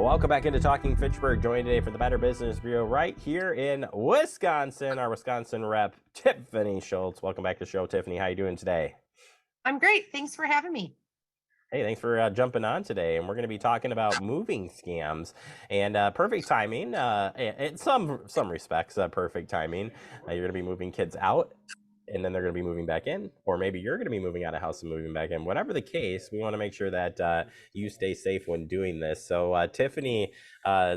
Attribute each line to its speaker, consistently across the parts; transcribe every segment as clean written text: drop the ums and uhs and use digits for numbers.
Speaker 1: Welcome back into Talking Fitchburg. Joined today for the Better Business Bureau right here in Wisconsin, our Wisconsin rep, Tiffany Schultz. Welcome back to the show, Tiffany. How you doing today?
Speaker 2: I'm great. Thanks for having me.
Speaker 1: Hey, thanks for jumping on today. And we're going to be talking about moving scams and perfect timing. In some respects, perfect timing. You're going to be moving kids out, and then they're going to be moving back in, or maybe you're going to be moving out of house and moving back in. Whatever the case, we want to make sure that you stay safe when doing this. So, Tiffany,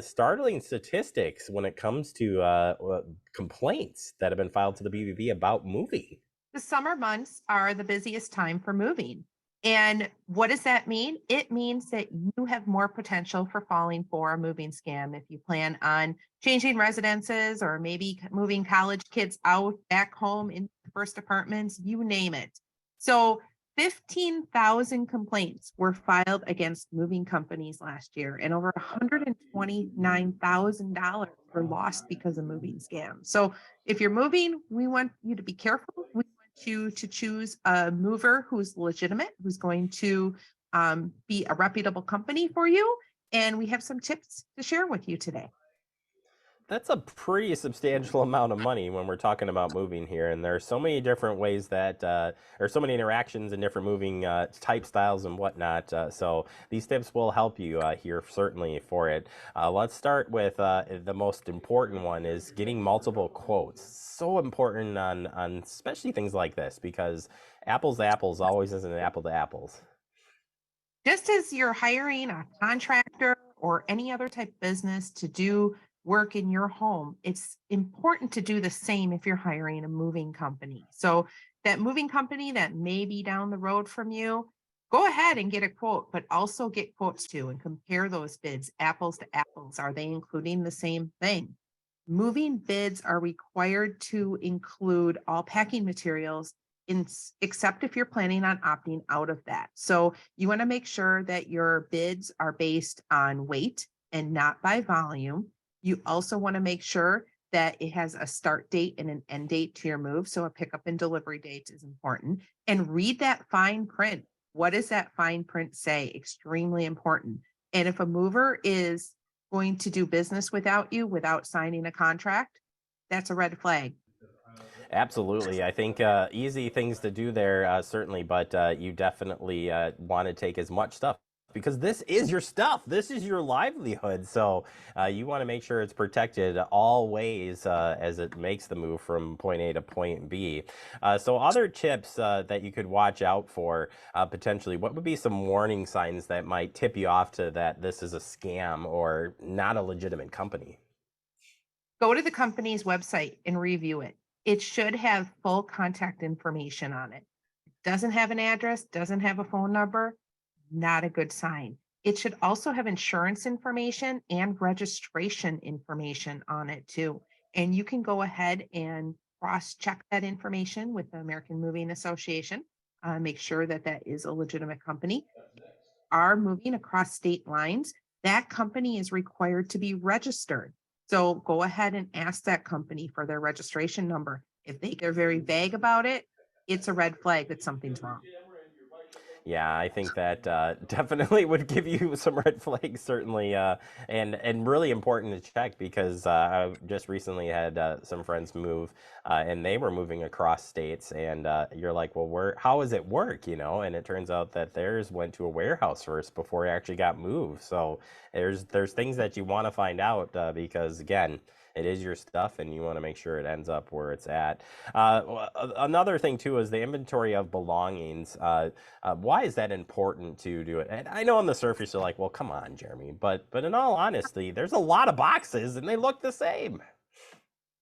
Speaker 1: startling statistics when it comes to complaints that have been filed to the BBB about moving.
Speaker 2: The summer months are the busiest time for moving. And what does that mean? It means that you have more potential for falling for a moving scam if you plan on changing residences or maybe moving college kids out back home in first apartments, you name it. So 15,000 complaints were filed against moving companies last year, and over $129,000 were lost because of moving scams. So if you're moving, we want you to be careful. We want you to choose a mover who's legitimate, who's going to be a reputable company for you. And we have some tips to share with you today.
Speaker 1: That's a pretty substantial amount of money when we're talking about moving here. And there are so many different ways that, or so many interactions and different moving type styles and whatnot. So these tips will help you here certainly for it. Let's start with the most important one is getting multiple quotes. So important on especially things like this because apples to apples always isn't an apple to apples.
Speaker 2: Just as you're hiring a contractor or any other type of business to do work in your home, it's important to do the same if you're hiring a moving company. So, that moving company that may be down the road from you, go ahead and get a quote, but also get quotes too and compare those bids apples to apples. Are they including the same thing? Moving bids are required to include all packing materials except if you're planning on opting out of that. So you want to make sure that your bids are based on weight and not by volume. You also want to make sure that it has a start date and an end date to your move. So a pickup and delivery date is important. And read that fine print. What does that fine print say? Extremely important. And if a mover is going to do business without you without signing a contract, that's a red flag.
Speaker 1: Absolutely. I think easy things to do there, certainly, but you definitely want to take as much stuff because this is your stuff. This is your livelihood. So you want to make sure it's protected all ways as it makes the move from point A to point B. So other tips that you could watch out for potentially, what would be some warning signs that might tip you off to that this is a scam or not a legitimate company?
Speaker 2: Go to the company's website and review it. It should have full contact information on it. Doesn't have an address, doesn't have a phone number, not a good sign. It should also have insurance information and registration information on it too. And you can go ahead and cross check that information with the American Moving Association. Make sure that that is a legitimate company. Are moving across state lines, that company is required to be registered. So go ahead and ask that company for their registration number. If they're very vague about it, it's a red flag that something's wrong.
Speaker 1: Yeah, I think that definitely would give you some red flags, certainly, and really important to check because I just recently had some friends move, and they were moving across states, and you're like, well, how does it work, you know? And it turns out that theirs went to a warehouse first before it actually got moved. So there's things that you want to find out because again, it is your stuff, and you want to make sure it ends up where it's at. Another thing too is the inventory of belongings. Why is that important to do it? And I know on the surface you're like, well, come on, Jeremy, but in all honesty, there's a lot of boxes and they look the same.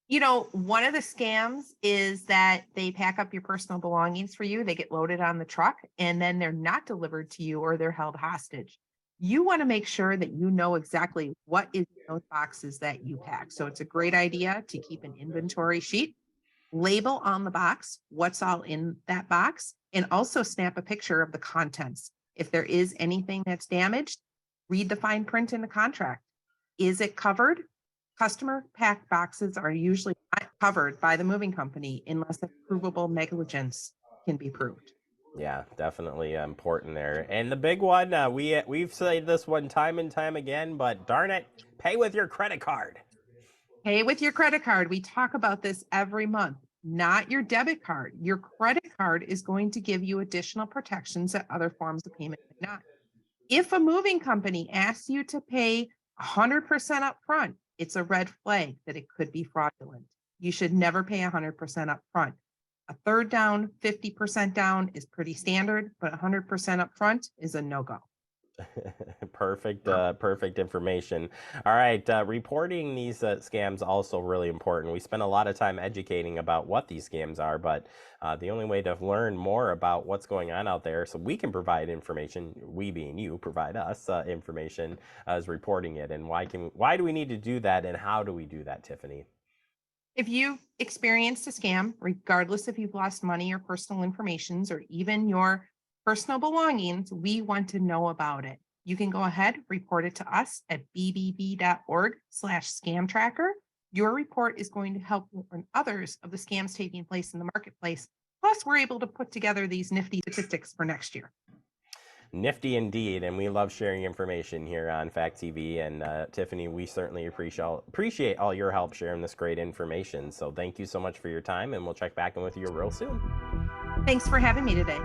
Speaker 2: You know, one of the scams is that they pack up your personal belongings for you, they get loaded on the truck, and then they're not delivered to you or they're held hostage. You want to make sure that you know exactly what is in those boxes that you pack. So it's a great idea to keep an inventory sheet, label on the box what's all in that box, and also snap a picture of the contents. If there is anything that's damaged, read the fine print in the contract. Is it covered? Customer packed boxes are usually not covered by the moving company unless a provable negligence can be proved.
Speaker 1: Yeah, definitely important there. And the big one, we've said this one time and time again, but darn it, pay with your credit card.
Speaker 2: Pay with your credit card. We talk about this every month, not your debit card. Your credit card is going to give you additional protections that other forms of payment may not. If a moving company asks you to pay 100% upfront, it's a red flag that it could be fraudulent. You should never pay 100% upfront. A third down, 50% down is pretty standard, but 100% upfront is a no go.
Speaker 1: Perfect, perfect information. All right, reporting these scams also really important. We spend a lot of time educating about what these scams are, but the only way to learn more about what's going on out there, so we can provide information, we being you, provide us information, is reporting it. And why do we need to do that, and how do we do that, Tiffany?
Speaker 2: If you've experienced a scam, regardless if you've lost money or personal informations or even your personal belongings, we want to know about it. You can go ahead, report it to us at bbb.org/scam tracker. Your report is going to help warn others of the scams taking place in the marketplace. Plus, we're able to put together these nifty statistics for next year.
Speaker 1: Nifty indeed, and we love sharing information here on Fact TV. And Tiffany, we certainly appreciate all your help sharing this great information. So thank you so much for your time, and we'll check back in with you real soon.
Speaker 2: Thanks for having me today.